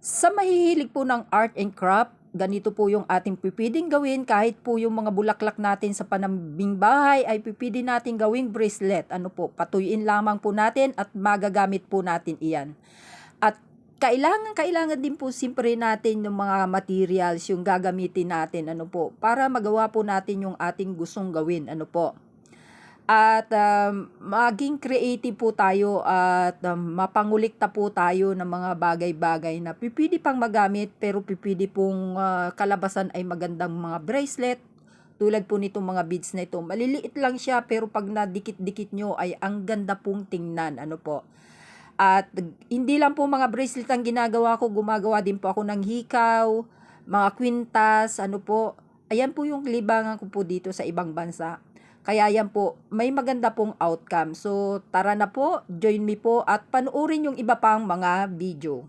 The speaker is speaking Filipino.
Sa mahihilig po ng art and craft, ganito po yung ating pipiding gawin kahit po yung mga bulaklak natin sa panambing bahay ay pipili natin gawing bracelet. Ano po, patuyuin lamang po natin at magagamit po natin iyan. At kailangan din po siyempre natin yung mga materials yung gagamitin natin ano po para magawa po natin yung ating gustong gawin ano po. At, maging creative po tayo at, mapangulikta po tayo ng mga bagay-bagay na pipili pang magamit pero pipili pong, kalabasan ay magandang mga bracelet, tulad po nitong mga beads na ito. Maliliit lang siya pero 'pag nadikit-dikit nyo ay ang ganda pong tingnan, ano po. At hindi lang po mga bracelet ang ginagawa ko, gumagawa din po ako ng hikaw, mga kwintas, ano po. Ayan po yung libangan ko po dito sa ibang bansa. Kaya yan po, may maganda pong outcome. So, tara na po, join me po at panoorin yung iba pang mga video.